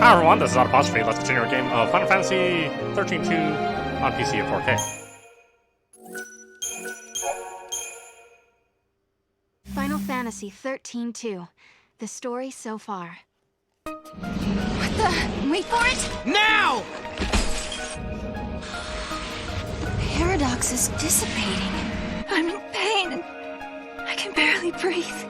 Hi everyone, this is audap. Let's continue our game of Final Fantasy XIII-2 on PC at 4K. Final Fantasy XIII-2. The story so far. What the? Wait for it! Now! The paradox is dissipating. I'm in pain and I can barely breathe.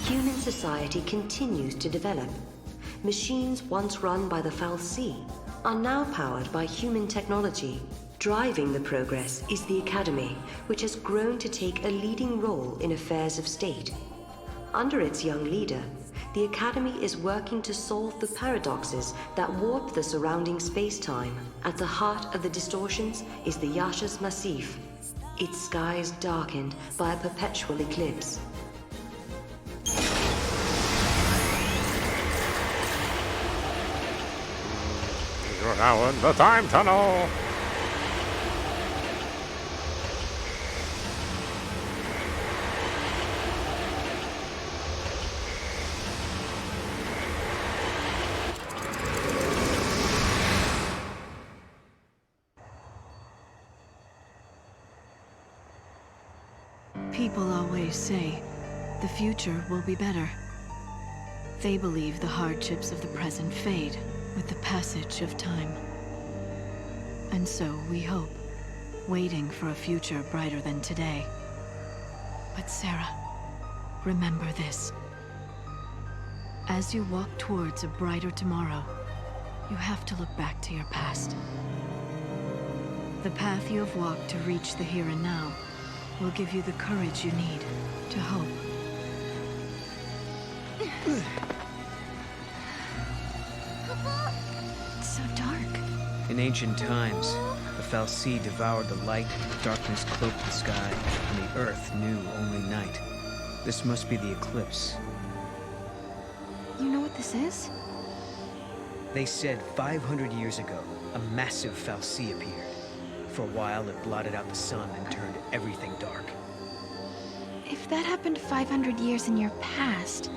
Human society continues to develop. Machines once run by the fal'Cie are now powered by human technology. Driving the progress is the Academy, which has grown to take a leading role in affairs of state. Under its young leader, the Academy is working to solve the paradoxes that warp the surrounding space-time. At the heart of the distortions is the Yasha's Massif, its skies darkened by a perpetual eclipse. You're now in the time tunnel! People always say, the future will be better. They believe the hardships of the present fade with the passage of time. And so we hope, waiting for a future brighter than today. But Sarah, remember this. As you walk towards a brighter tomorrow, you have to look back to your past. The path you have walked to reach the here and now will give you the courage you need to hope. It's so dark. In ancient times, the fal'Cie devoured the light, darkness cloaked the sky, and the earth knew only night. This must be the eclipse. You know what this is? They said 500 years ago, a massive fal'Cie appeared. For a while, it blotted out the sun and turned everything dark. If that happened 500 years in your past,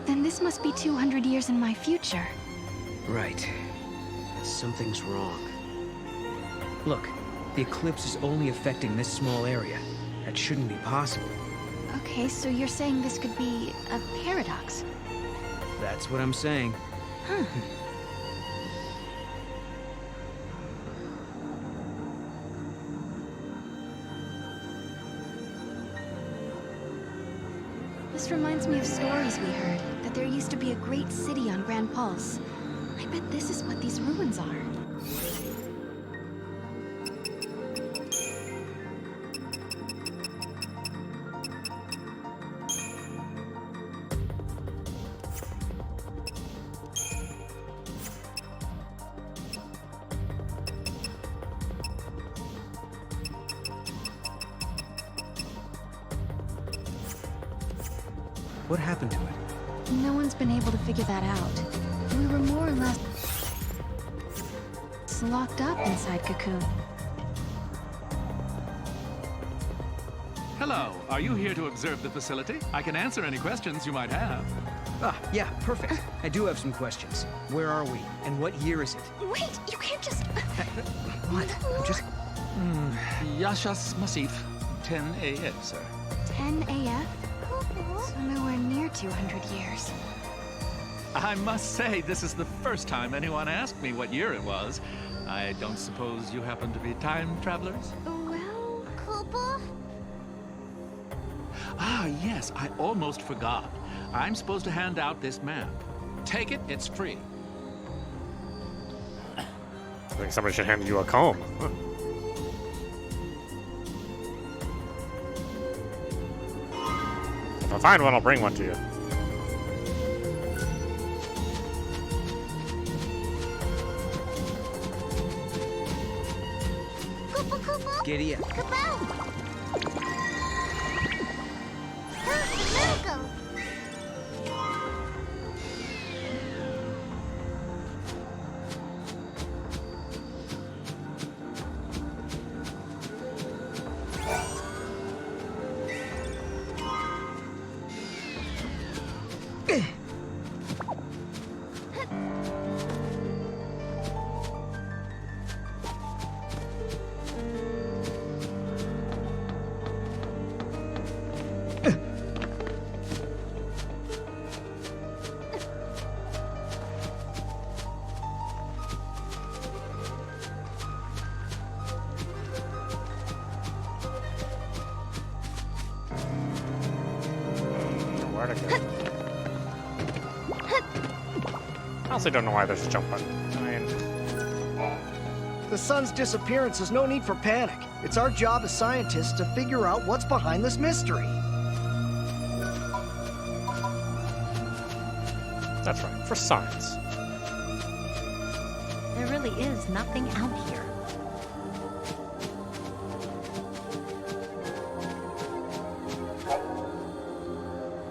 then this must be 200 years in my future. Right. Something's wrong. Look, the eclipse is only affecting this small area. That shouldn't be possible. Okay, so you're saying this could be a paradox? That's what I'm saying. Huh. This reminds me of stories we heard, that there used to be a great city on Grand Pulse. I bet this is what these ruins are. What happened to it? No one's been able to figure that out. We were more or less locked up inside Cocoon. Hello, are you here to observe the facility? I can answer any questions you might have. Ah, yeah, perfect. I do have some questions. Where are we? And what year is it? Wait, you can't just... What? I'm just... Yasha's Massif, 10 AF, sir. 10 AF? So nowhere near 200 years. I must say, this is the first time anyone asked me what year it was. I don't suppose you happen to be time travelers? Well, Koopa? Ah, yes, I almost forgot. I'm supposed to hand out this map. Take it, it's free. I think somebody should hand you a comb. Huh. If I find one, I'll bring one to you. Giddy up. Where'd it go? I honestly don't know why there's a jump button. I mean, The sun's disappearance is no need for panic. It's our job as scientists to figure out what's behind this mystery. that's right, for science. There really is nothing out here.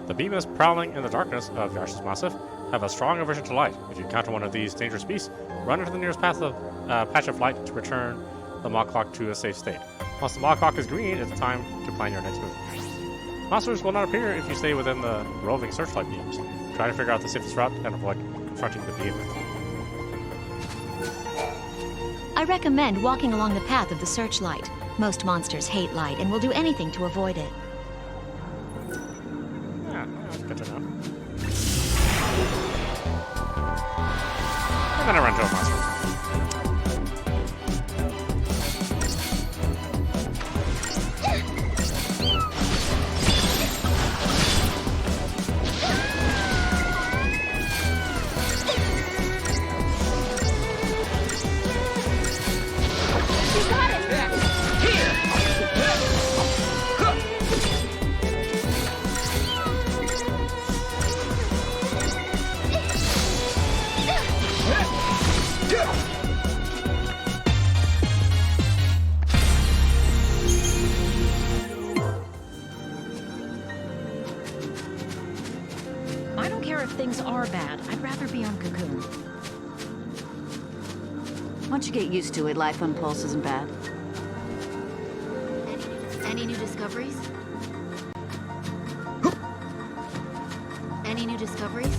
The behemoths prowling in the darkness of Yasha's Massif have a strong aversion to light. If you encounter one of these dangerous beasts, run into the nearest patch of light to return the Maw Clock to a safe state. Once the Maw Clock is green, it's time to plan your next move. Monsters will not appear if you stay within the roving searchlight beams. Try to figure out the safest route and avoid confronting the behemoth. I recommend walking along the path of the searchlight. Most monsters hate light and will do anything to avoid it. Yeah, that's good to know. And then I run into a monster. I don't care if things are bad. I'd rather be on Cocoon. Once you get used to it, life on Pulse isn't bad. Any new discoveries? Any new discoveries?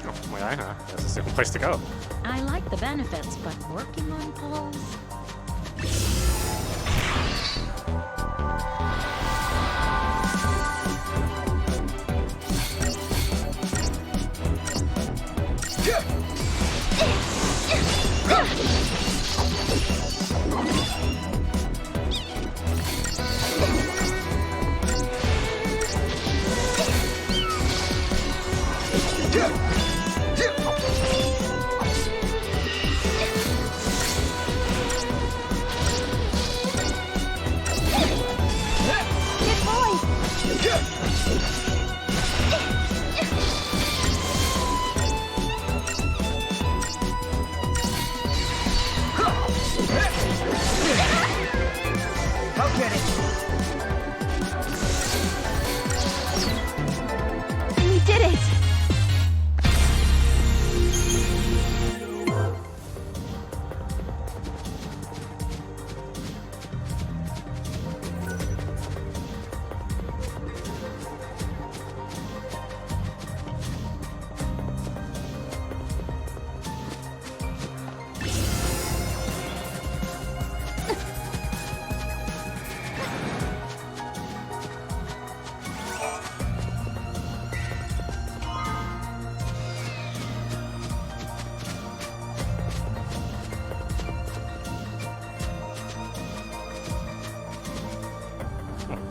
Oh, well, yeah, that's a simple place to go. I like the benefits, but working on Pulse... I'll get it. We did it!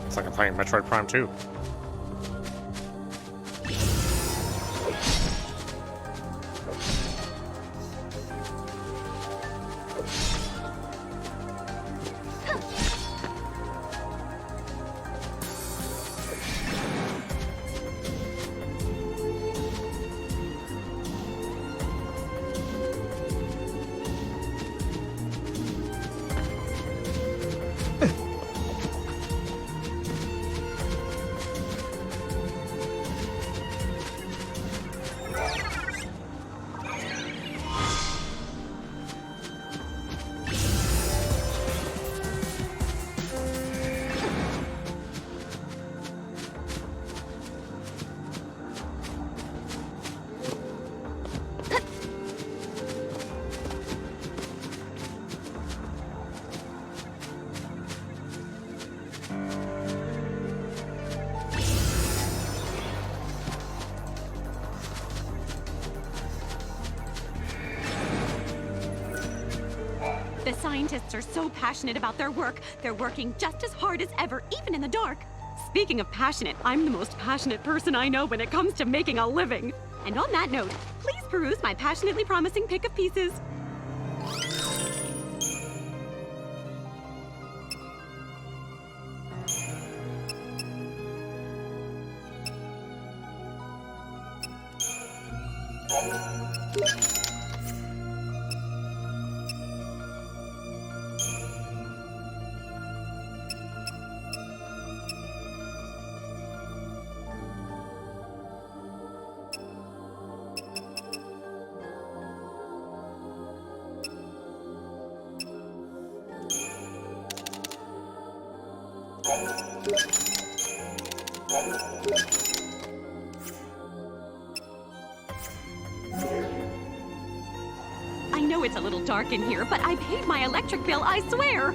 It's like I'm playing Metroid Prime 2. scientists are so passionate about their work, they're working just as hard as ever, even in the dark. Speaking of passionate, I'm the most passionate person I know when it comes to making a living. And on that note, please peruse my passionately promising pick of pieces. I know it's a little dark in here, but I paid my electric bill, I swear!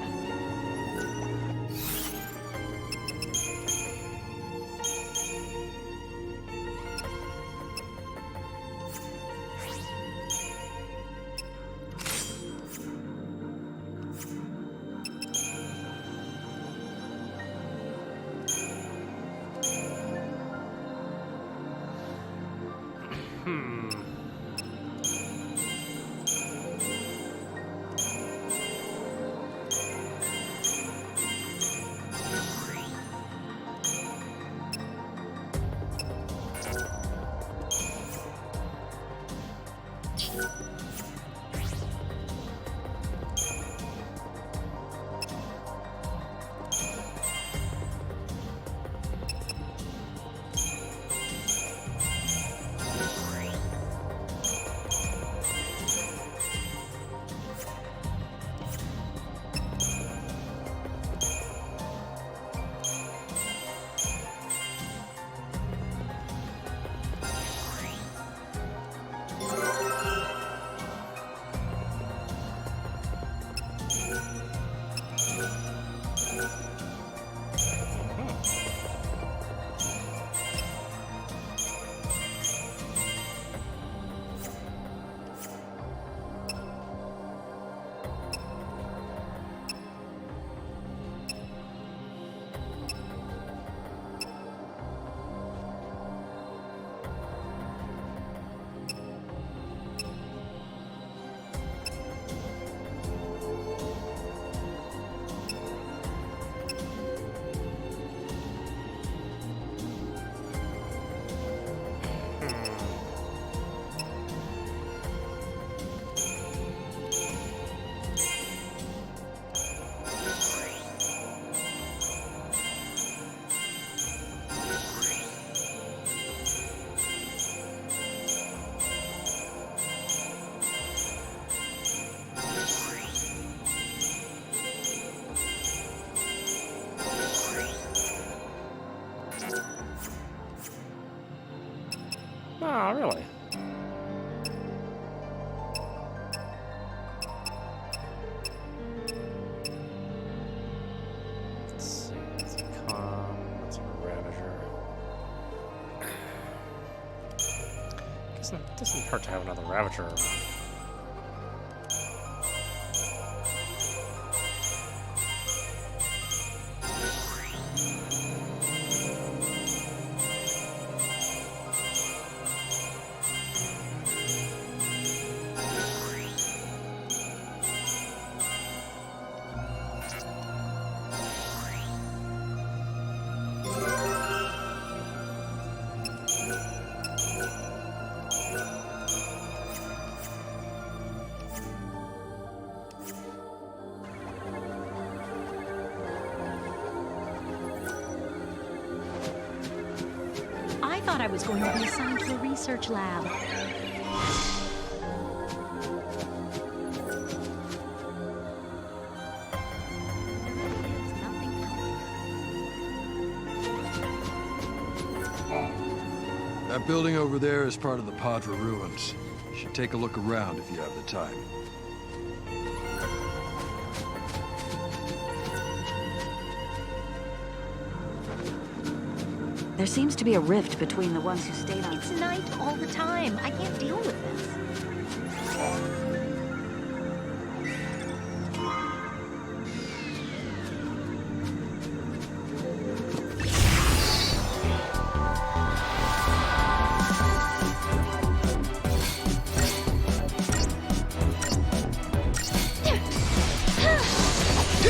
Oh, really? Let's see. It's a con. It's a Ravager. Guess it doesn't hurt to have another Ravager around. I thought I was going to be assigned to a research lab. That building over there is part of the Padre ruins. You should take a look around if you have the time. There seems to be a rift between the ones who stayed on. It's night all the time. I can't deal with this. They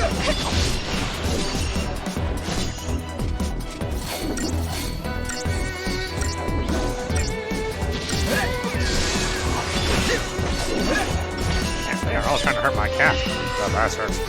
are all trying to hurt my cat. The bastards.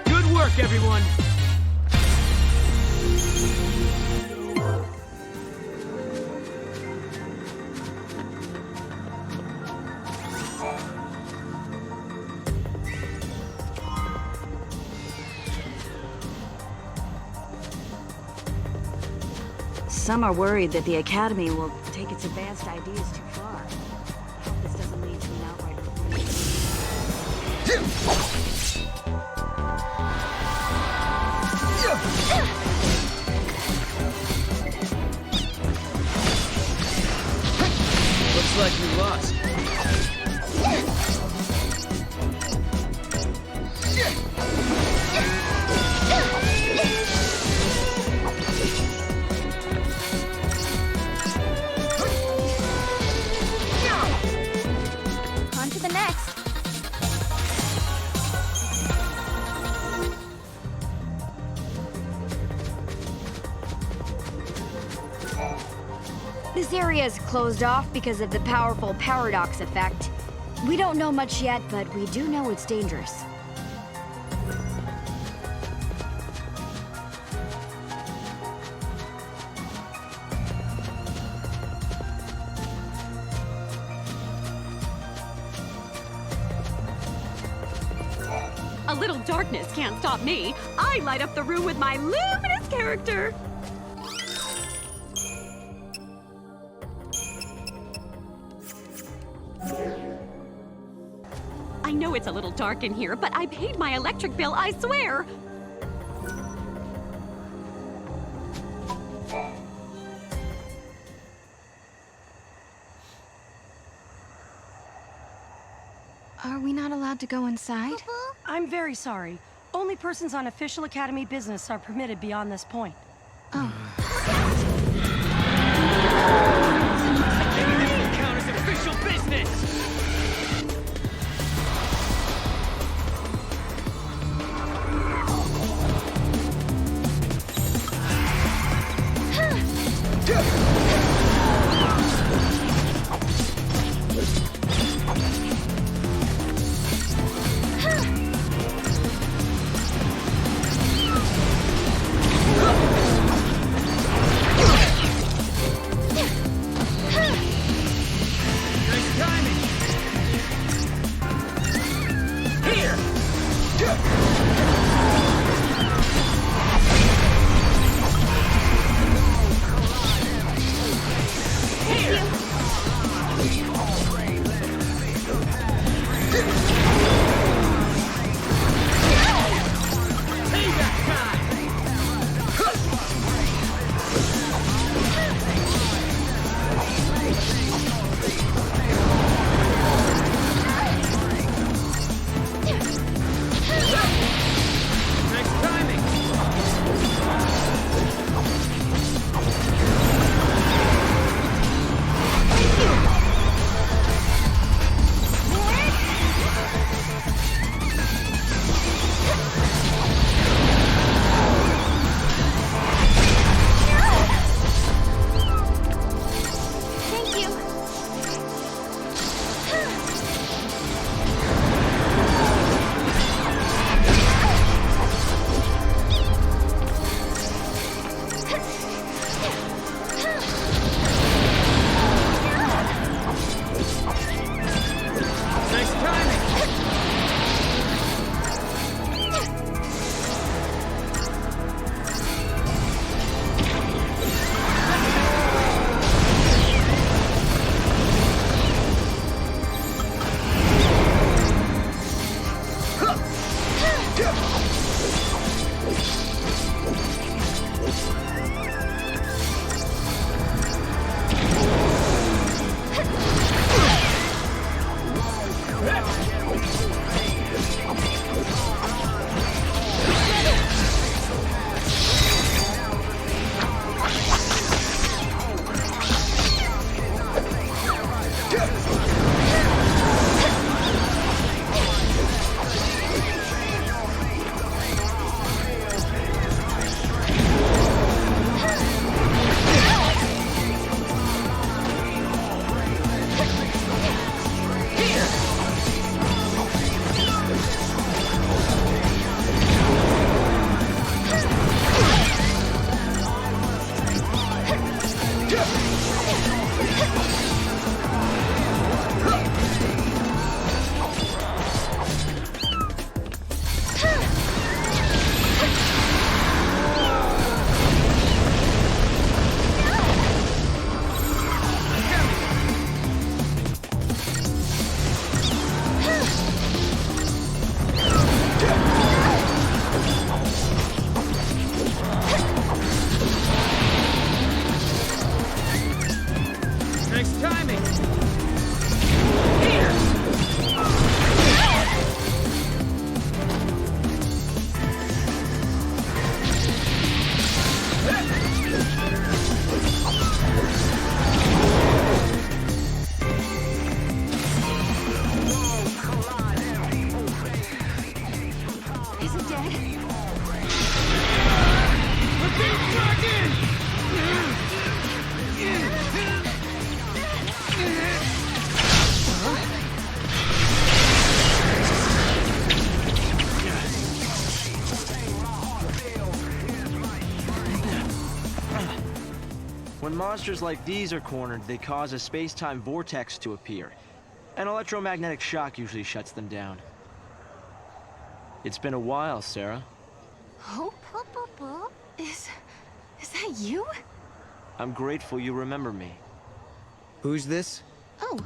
Good work, everyone! Some are worried that the Academy will take its advanced ideas too far. I hope this doesn't lead to an outright Looks like we lost. On to the next. This area is closed off because of the powerful paradox effect. We don't know much yet, but we do know it's dangerous. A little darkness can't stop me. I light up the room with my luminous character. I know it's a little dark in here, but I paid my electric bill, I swear. Are we not allowed to go inside? I'm very sorry. Only persons on official Academy business are permitted beyond this point. Oh. Count as official business! monsters like these are cornered, they cause a space-time vortex to appear. An electromagnetic shock usually shuts them down. It's been a while, Sarah. Hope? Is that you? I'm grateful you remember me. Who's this? Oh,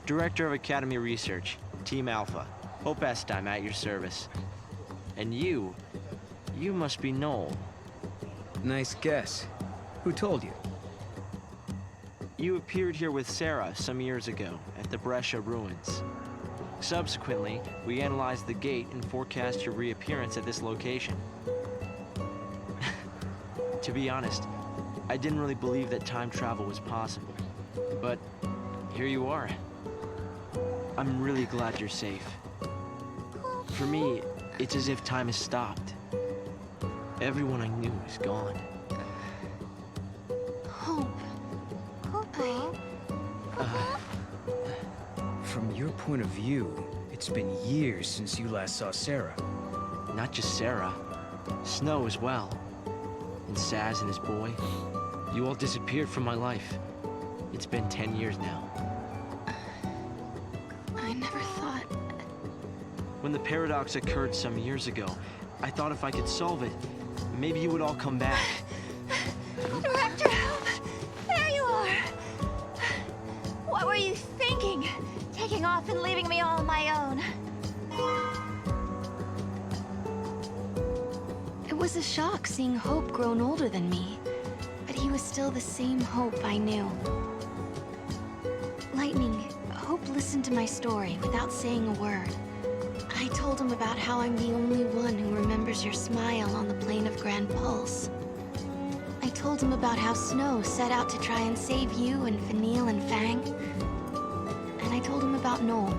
Director of Academy Research, Team Alpha. Hope Est, I'm at your service. And you must be Noel. Nice guess. Who told you? You appeared here with Sarah some years ago at the Brescia ruins. Subsequently, we analyzed the gate and forecast your reappearance at this location. To be honest, I didn't really believe that time travel was possible. But here you are. I'm really glad you're safe. For me, it's as if time has stopped. Everyone I knew is gone. Hope. From your point of view, it's been years since you last saw Sarah. Not just Sarah. Snow as well. And Saz and his boy. You all disappeared from my life. It's been 10 years now. I never thought... When the paradox occurred some years ago, I thought if I could solve it, maybe you would all come back. Director Hope! There you are! What were you thinking? Taking off and leaving me all on my own. It was a shock seeing Hope grown older than me, but he was still the same Hope I knew. Lightning, Hope listened to my story without saying a word. I told him about how I'm the only one who remembers your smile on the plane of Grand Pulse. I told him about how Snow set out to try and save you and Fanil and Fang. And I told him about Noel.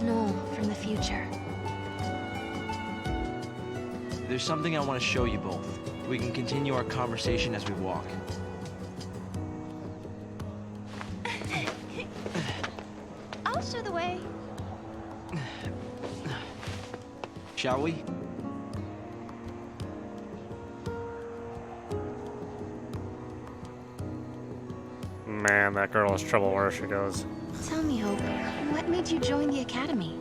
Noel from the future. There's something I want to show you both. We can continue our conversation as we walk. I'll show the way. Shall we? Man, that girl is trouble wherever she goes. Tell me, Hope, what made you join the Academy?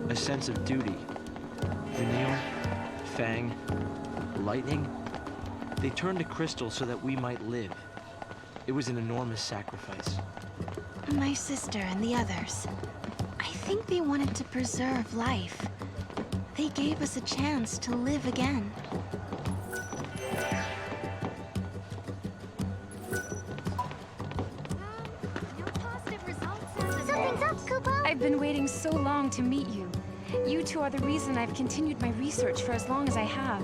A sense of duty. Vanille, Fang, Lightning, they turned to crystal so that we might live. It was an enormous sacrifice. My sister and the others. I think they wanted to preserve life. They gave us a chance to live again. Something's up, Kupo! I've been waiting so long to meet you. You two are the reason I've continued my research for as long as I have.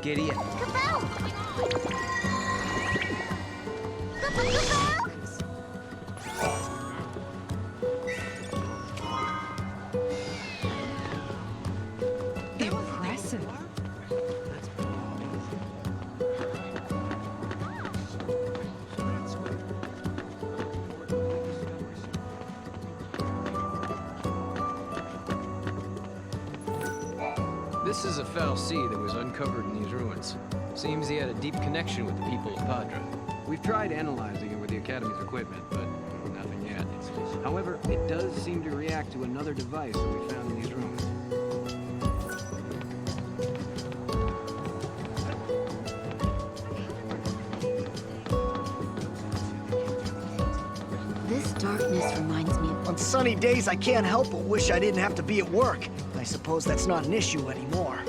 Giddy up. Kupo! Impressive. This is a foul sea that was uncovered in these ruins. Seems he had a deep connection with the people of Padra. We've tried analyzing it with the Academy's equipment, but nothing yet. However, it does seem to react to another device that we found in these ruins. This darkness reminds me of... On sunny days, I can't help but wish I didn't have to be at work. I suppose that's not an issue anymore.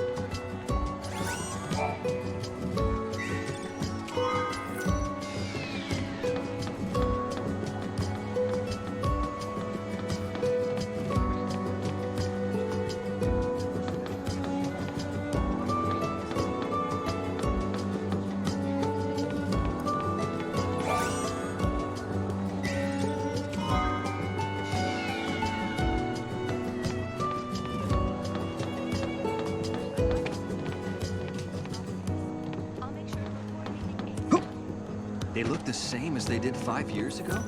They look the same as they did 5 years ago?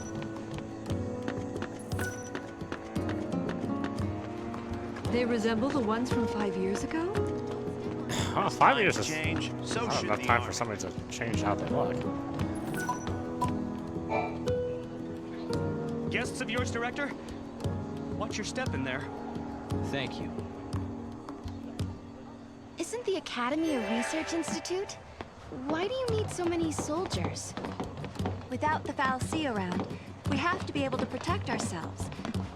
They resemble the ones from 5 years ago? Oh, 5 years is change. So not should enough the time army. for somebody to change how they look. Guests of yours, Director? Watch your step in there. Thank you. Isn't the Academy a research institute? Why do you need so many soldiers? Without the Foul Sea around, we have to be able to protect ourselves.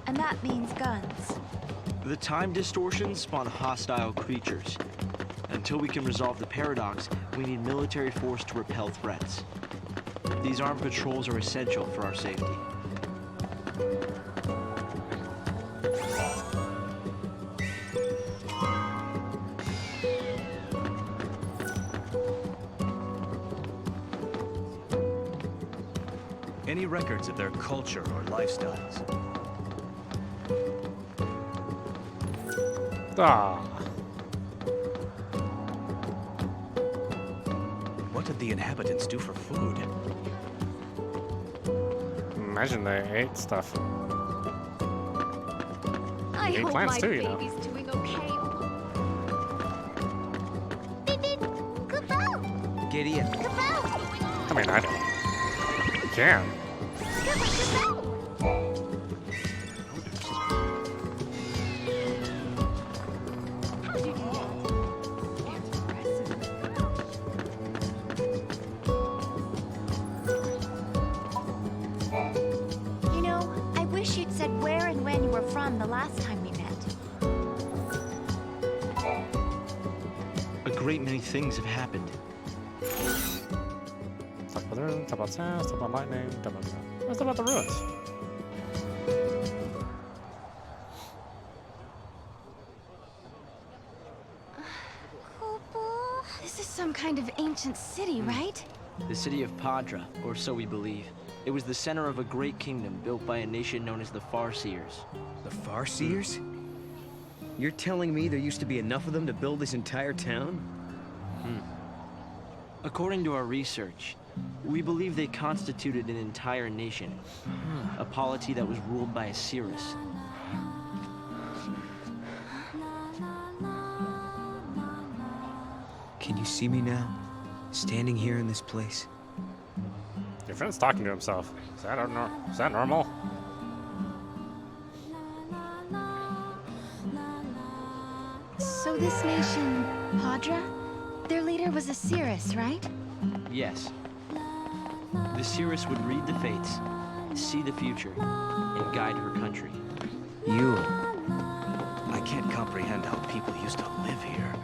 And that means guns. The time distortions spawn hostile creatures. Until we can resolve the paradox, we need military force to repel threats. These armed patrols are essential for our safety. Any records of their culture or lifestyles? Ah. What did the inhabitants do for food? Imagine they ate stuff. I Eat hope plants my too, you know. baby's doing okay. Giddy up. I mean, I don't. You can. You know, I wish you'd said where and when you were from the last time we met. A great many things have happened. Talk about the ruins, talk about sounds, talk about lightning, talk about... Let's talk about the ruins. This is some kind of ancient city, right? The city of Padra, or so we believe. It was the center of a great kingdom built by a nation known as the Farseers. The Farseers? You're telling me there used to be enough of them to build this entire town? According to our research, we believe they constituted an entire nation. A polity that was ruled by a Cirrus. Can you see me now? Standing here in this place? Your friend's talking to himself. Is that normal? So this nation, Padra, their leader was a Cirrus, right? Yes. The Cirrus would read the fates, see the future, and guide her country. You. I can't comprehend how people used to live here.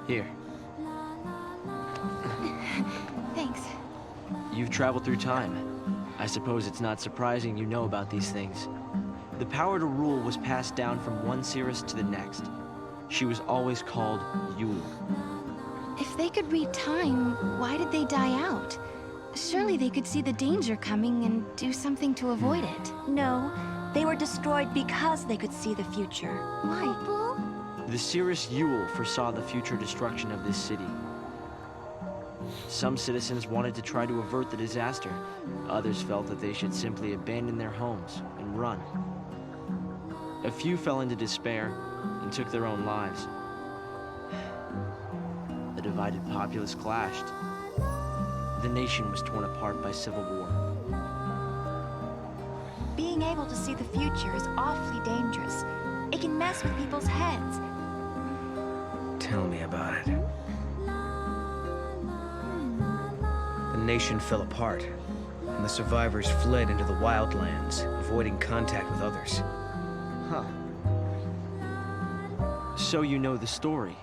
Here, Thanks. you've traveled through time. I suppose it's not surprising you know about these things. The power to rule was passed down from one Cirrus to the next. She was always called Yule. If they could read time, why did they die out? Surely they could see the danger coming and do something to avoid it. No, they were destroyed because they could see the future. Why? The Cirrus Yule foresaw the future destruction of this city. Some citizens wanted to try to avert the disaster. Others felt that they should simply abandon their homes and run. A few fell into despair and took their own lives. The divided populace clashed. The nation was torn apart by civil war. Being able to see the future is awfully dangerous. It can mess with people's heads. Tell me about it. The nation fell apart, and the survivors fled into the wildlands, avoiding contact with others. Huh. So you know the story.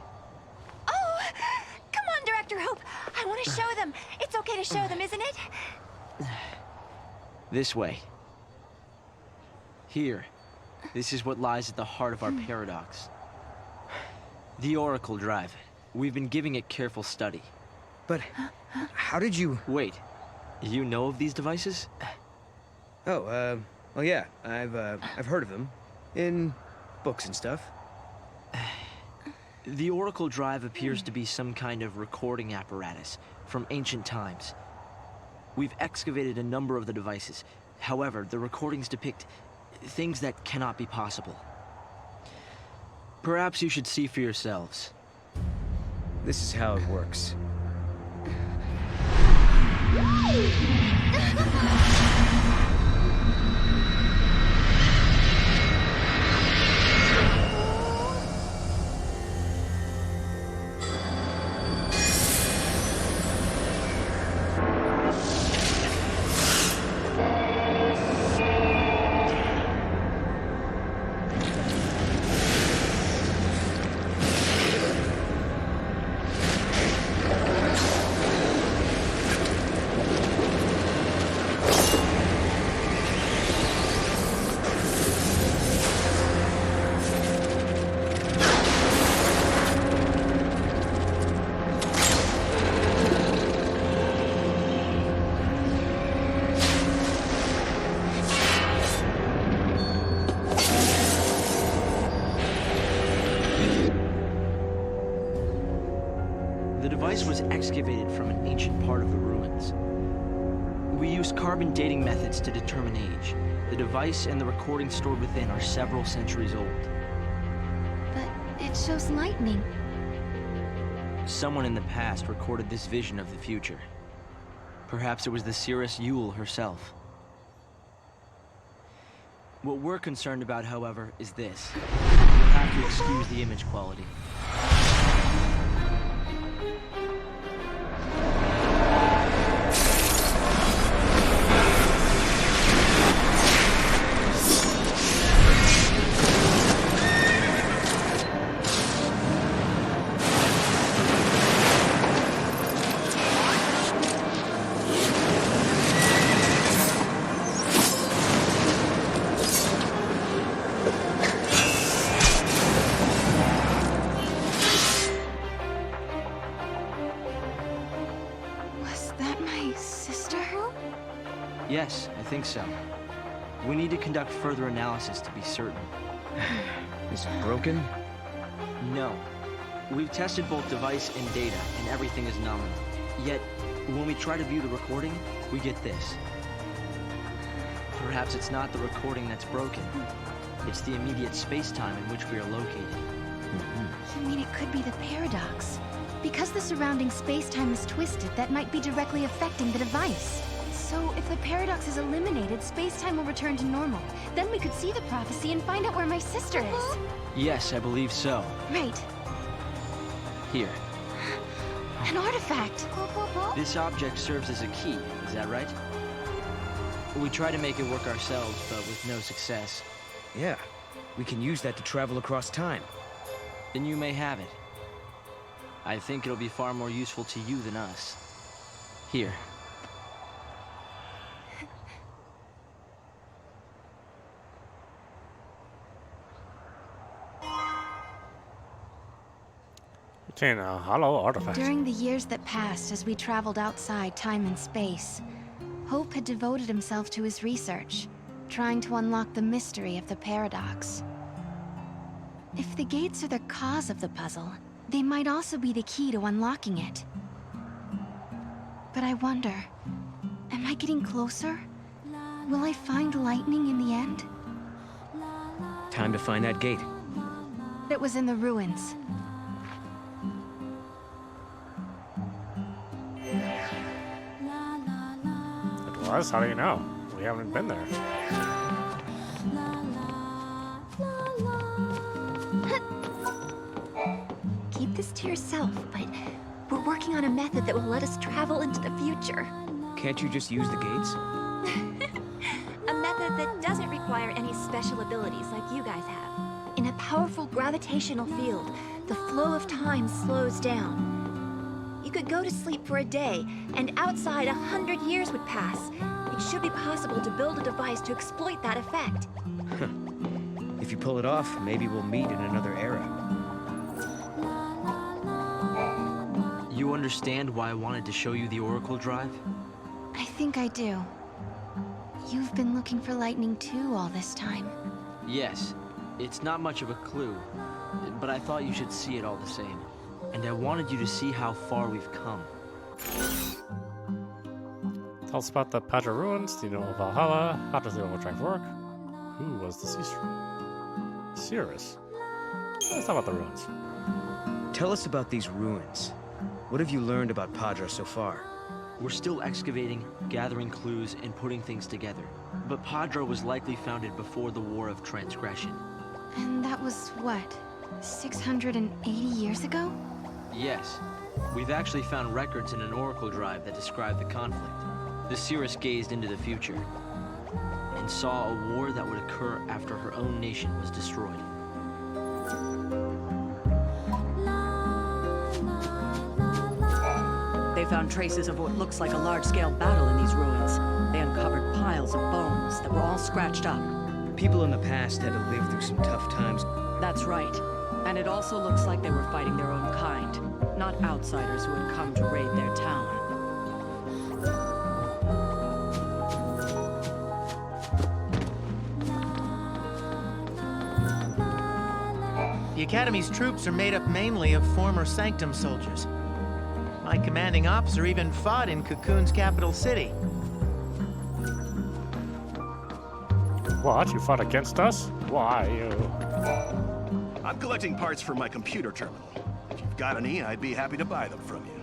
Oh! Come on, Director Hope! I want to show them! It's okay to show them, isn't it? This way. Here. This is what lies at the heart of our paradox. The Oracle Drive. We've been giving it careful study. But how did you... Wait. You know of these devices? Oh, well, yeah. I've heard of them. In books and stuff. The Oracle Drive appears to be some kind of recording apparatus from ancient times. We've excavated a number of the devices. However, the recordings depict things that cannot be possible. Perhaps you should see for yourselves. This is how it works. The device was excavated from an ancient part of the ruins. We used carbon dating methods to determine age. The device and the recording stored within are several centuries old. But it shows lightning. Someone in the past recorded this vision of the future. Perhaps it was the Seeress Yule herself. What we're concerned about, however, is this. You'll have to excuse the image quality. Yes, I think so. We need to conduct further analysis to be certain. Is it broken? No. We've tested both device and data, and everything is nominal. Yet, when we try to view the recording, we get this. Perhaps it's not the recording that's broken. It's the immediate space-time in which we are located. You mean it could be the paradox? Because the surrounding space-time is twisted, that might be directly affecting the device. So, if the paradox is eliminated, space-time will return to normal. Then we could see the prophecy and find out where my sister is. Yes, I believe so. Right. Here. An artifact! This object serves as a key, is that right? We tried to make it work ourselves, but with no success. Yeah, we can use that to travel across time. Then you may have it. I think it'll be far more useful to you than us. Here. A hollow artifact. During the years that passed as we traveled outside time and space, Hope had devoted himself to his research, trying to unlock the mystery of the paradox. If the gates are the cause of the puzzle, they might also be the key to unlocking it. But I wonder, am I getting closer? Will I find lightning in the end? Time to find that gate. It was in the ruins. It was? How do you know? We haven't been there. Keep this to yourself, but we're working on a method that will let us travel into the future. Can't you just use the gates? A method that doesn't require any special abilities like you guys have. In a powerful gravitational field, the flow of time slows down. You could go to sleep for a day, and outside 100 years would pass. It should be possible to build a device to exploit that effect. If you pull it off, maybe we'll meet in another era. You understand why I wanted to show you the Oracle Drive? I think I do. You've been looking for lightning too all this time. Yes. It's not much of a clue, but I thought you should see it all the same. And I wanted you to see how far we've come. Tell us about the Padra ruins. Do you know of Valhalla? How does the overdrive work? Who was the Cirrus? Let's talk about the ruins. Tell us about these ruins. What have you learned about Padra so far? We're still excavating, gathering clues, and putting things together. But Padra was likely founded before the War of Transgression. And that was what? 680 years ago? Yes. We've actually found records in an oracle drive that describe the conflict. The Cirrus gazed into the future and saw a war that would occur after her own nation was destroyed. They found traces of what looks like a large-scale battle in these ruins. They uncovered piles of bones that were all scratched up. People in the past had to live through some tough times. That's right. And it also looks like they were fighting their own kind, not outsiders who had come to raid their town. The Academy's troops are made up mainly of former Sanctum soldiers. My commanding officer even fought in Cocoon's capital city. What? You fought against us? Why, you... I'm collecting parts for my computer terminal. If you've got any, I'd be happy to buy them from you.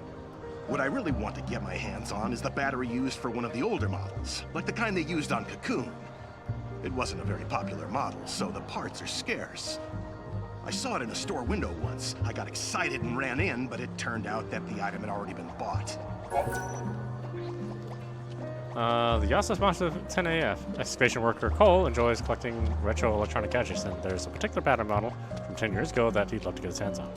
What I really want to get my hands on is the battery used for one of the older models, like the kind they used on Cocoon. It wasn't a very popular model, so the parts are scarce. I saw it in a store window once. I got excited and ran in, but it turned out that the item had already been bought. The Yassa's Massive 10AF. Excavation worker Cole enjoys collecting retro electronic gadgets, and there's a particular battery model from 10 years ago that he'd love to get his hands on.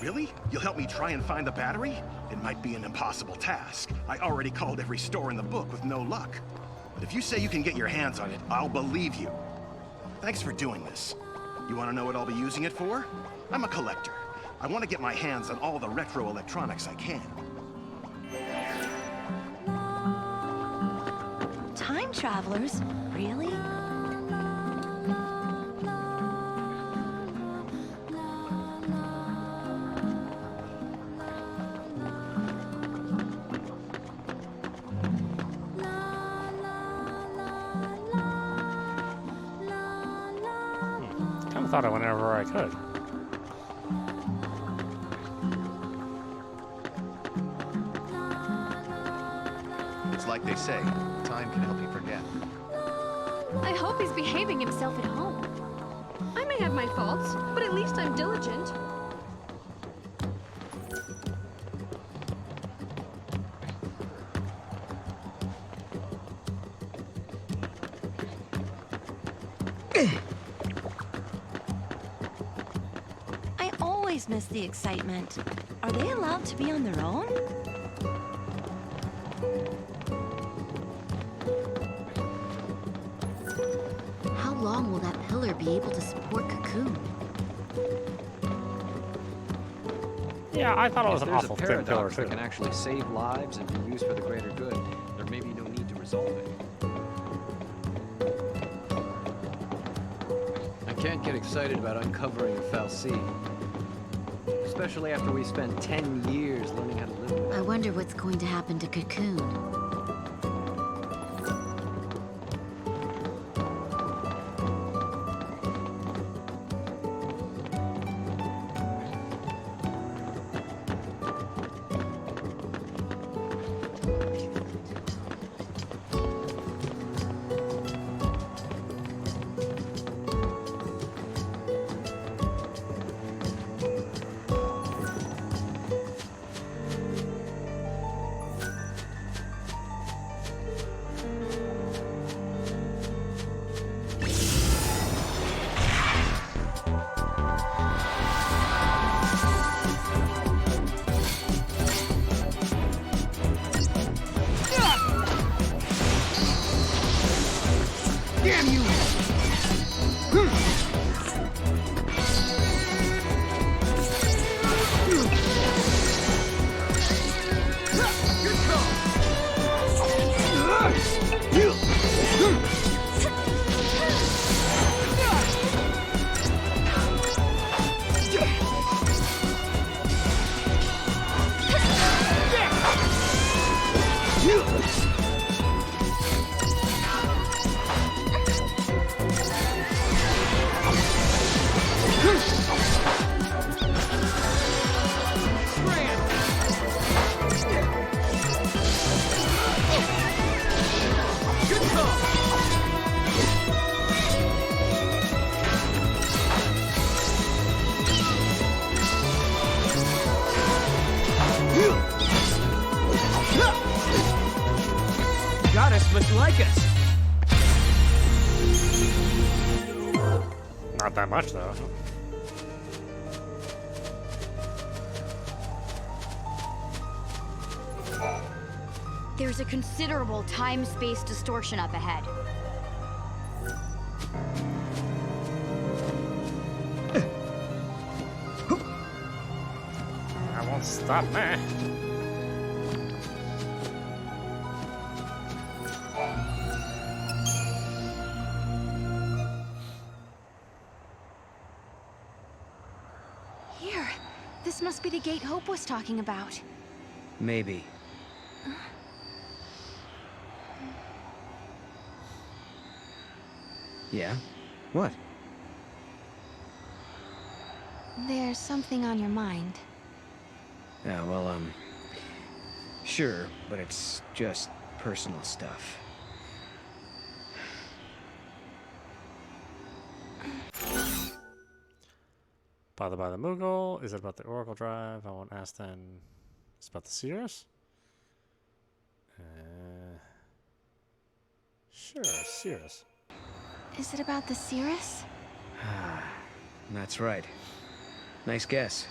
Really? You'll help me try and find the battery? It might be an impossible task. I already called every store in the book with no luck. But if you say you can get your hands on it, I'll believe you. Thanks for doing this. You want to know what I'll be using it for? I'm a collector. I want to get my hands on all the retro electronics I can. Time travelers? Really? I thought I went whenever I could. It's like they say, time can help you forget. I hope he's behaving himself at home. I may have my faults, but at least I'm diligent. Miss the excitement. Are they allowed to be on their own? How long will that pillar be able to support Cocoon? Yeah, I thought it was an awful thin thin pillar, paradox too. that can actually save lives and be used for the greater good, there may be no need to resolve it. I can't get excited about uncovering a fal'Cie. Especially after we spent 10 years learning how to live with it. I wonder what's going to happen to Cocoon. Damn you! guest must like us. Not that much, though. There's a considerable time-space distortion up ahead. I won't stop me. Here. This must be the gate Hope was talking about. Maybe. Yeah? What? There's something on your mind. Yeah, well, sure, but it's just personal stuff. Bothered by the Moogle? Is it about the Oracle Drive? I won't ask then. It's about the Seers? Sure, Seers. Is it about the Cirrus? That's right. Nice guess.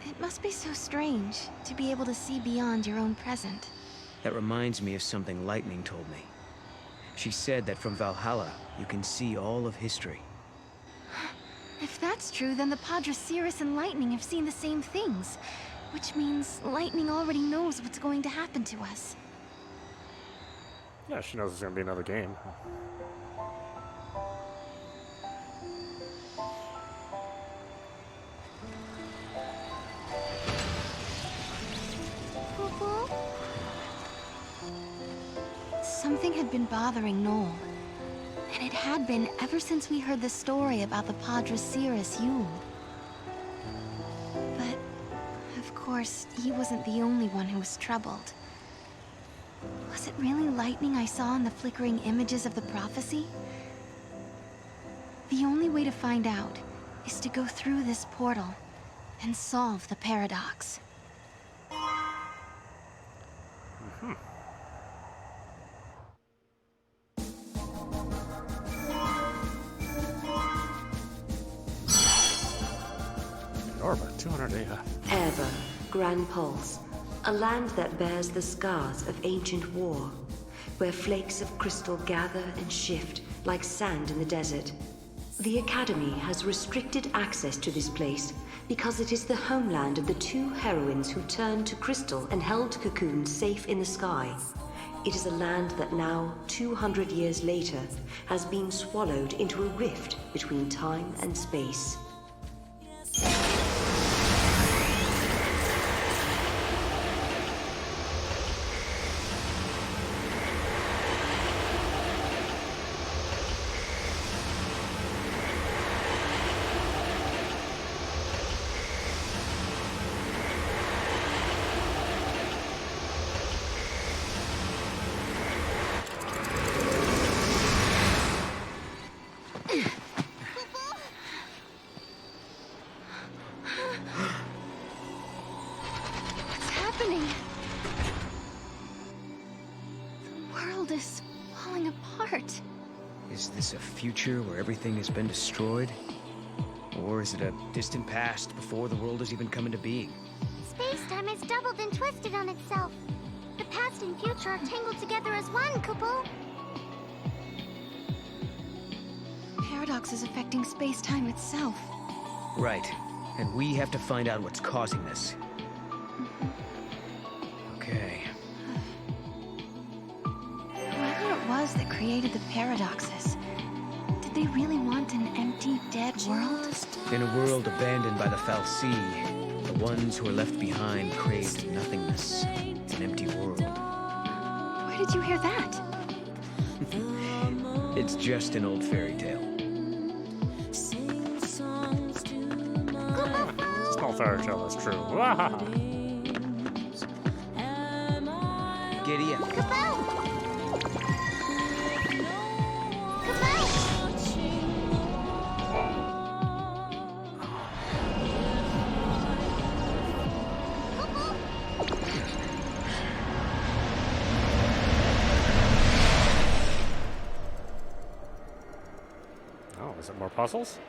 It must be so strange to be able to see beyond your own present. That reminds me of something Lightning told me. She said that from Valhalla, you can see all of history. If that's true, then the Padre Cirrus and Lightning have seen the same things. Which means Lightning already knows what's going to happen to us. Yeah, she knows it's going to be another game. Something had been bothering Noel. And it had been ever since we heard the story about the Padre Cirrus Yule. But, of course, he wasn't the only one who was troubled. Was it really lightning I saw in the flickering images of the prophecy? The only way to find out is to go through this portal and solve the paradox. Orbit, 200 AF. Ever, Grand Pulse, a land that bears the scars of ancient war, where flakes of crystal gather and shift like sand in the desert. The Academy has restricted access to this place because it is the homeland of the two heroines who turned to crystal and held Cocoon safe in the sky. It is a land that now, 200 years later, has been swallowed into a rift between time and space. Is this a future where everything has been destroyed? Or is it a distant past before the world has even come into being? Space-time has doubled and twisted on itself. The past and future are tangled together as one, Kupo. Paradox is affecting space-time itself. Right. And we have to find out what's causing this. Okay. Whoever it was that created the paradoxes, did they really want an empty, dead world? In a world abandoned by the fal'Cie, the ones who are left behind craved nothingness, an empty world. Where did you hear that? It's just an old fairy tale. It's an old fairy tale, that's true. Giddy up. Is it more puzzles?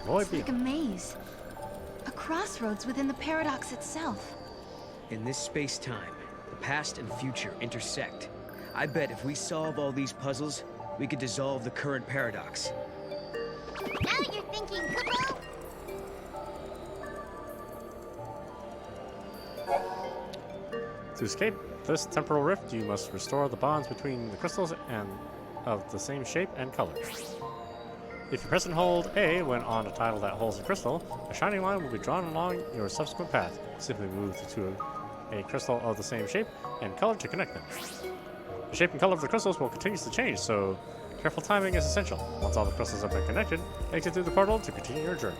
It's like a maze. A crossroads within the paradox itself. In this space-time, the past and future intersect. I bet if we solve all these puzzles, we could dissolve the current paradox. Now you're thinking, Kupo! To escape this temporal rift, you must restore the bonds between the crystals and of the same shape and color. If you press and hold A when on a tile that holds a crystal, a shining line will be drawn along your subsequent path. Simply move to a crystal of the same shape and color to connect them. The shape and color of the crystals will continue to change, so careful timing is essential. Once all the crystals have been connected, exit through the portal to continue your journey.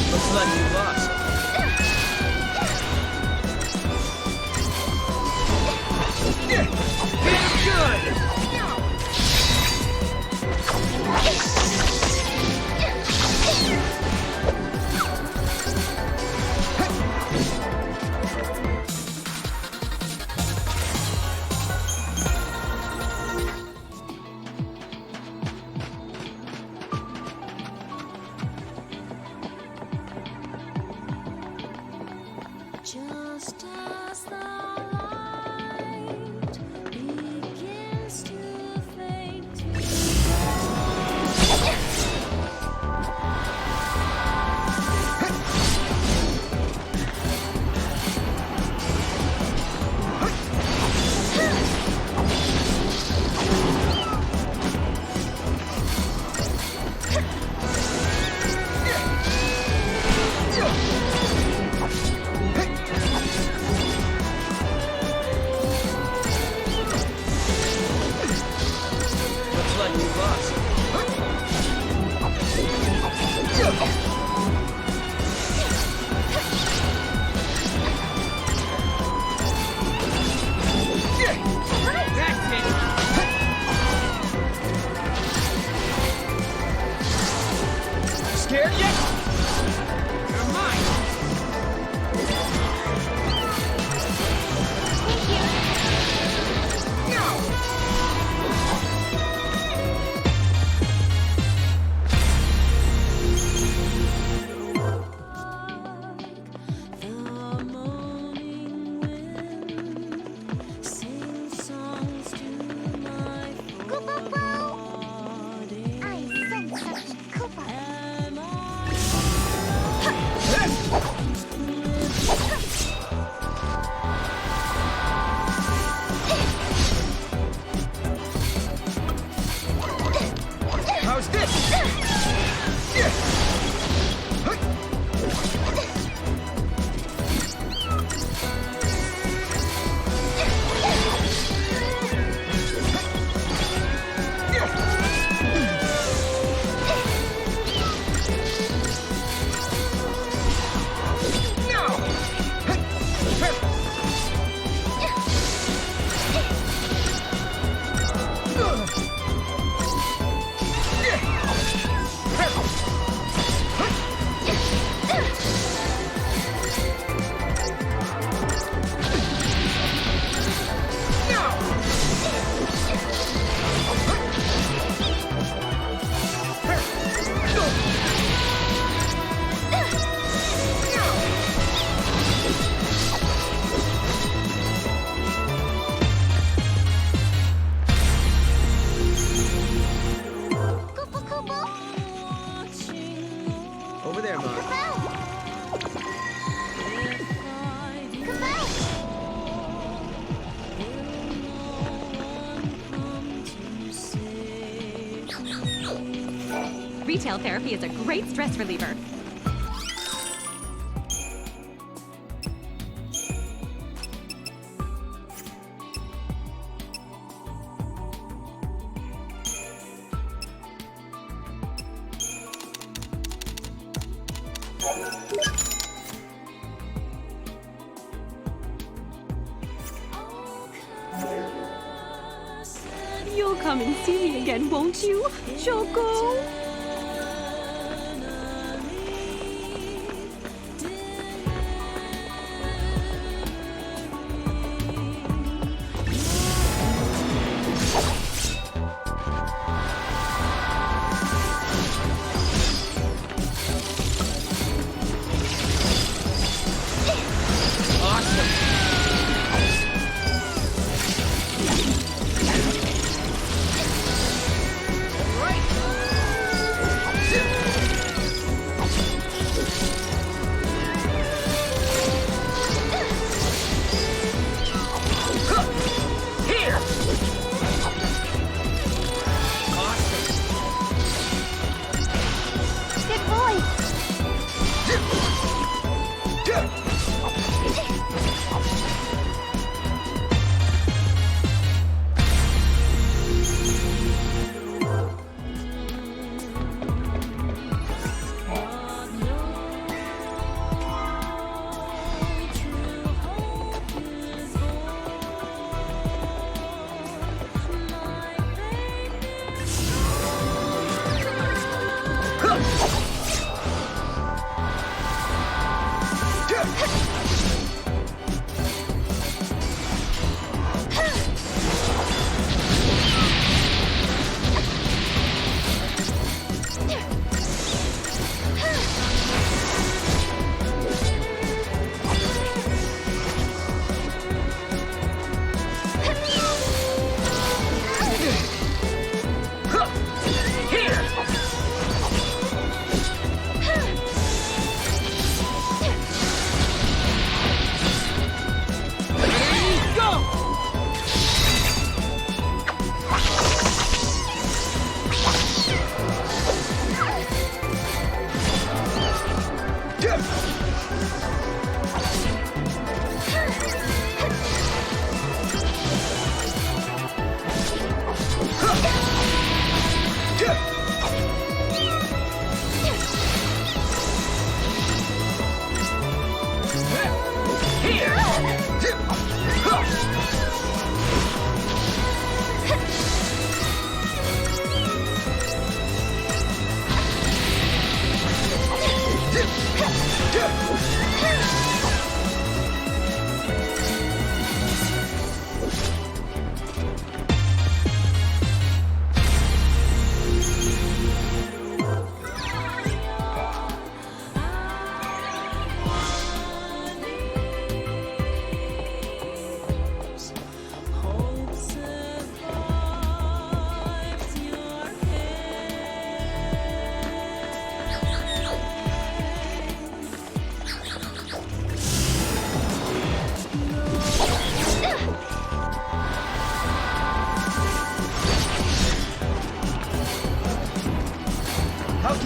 Looks like you lost. move us. That's it! Scared yet? You're mine! How's this? Over there, Mom. Retail therapy is a great stress reliever. You'll come and see me again, won't you, Choco?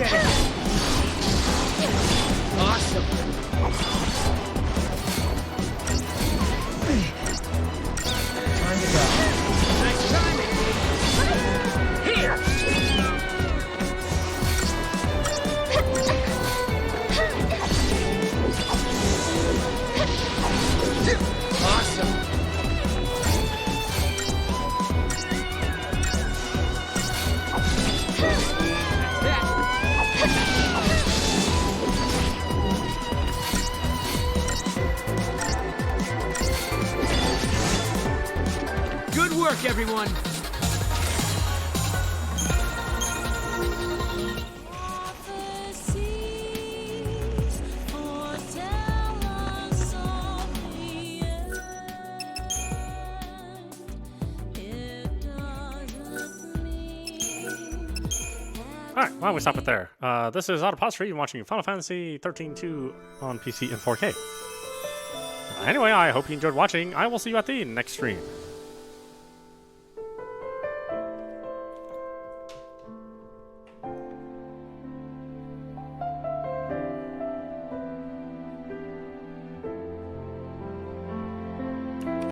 get it! Awesome! Time to go. Nice timing! Here! Awesome! Good work, everyone! Alright, why don't we stop it there? This is audap. You're watching Final Fantasy XIII 2 on PC in 4K. Anyway, I hope you enjoyed watching. I will see you at the next stream.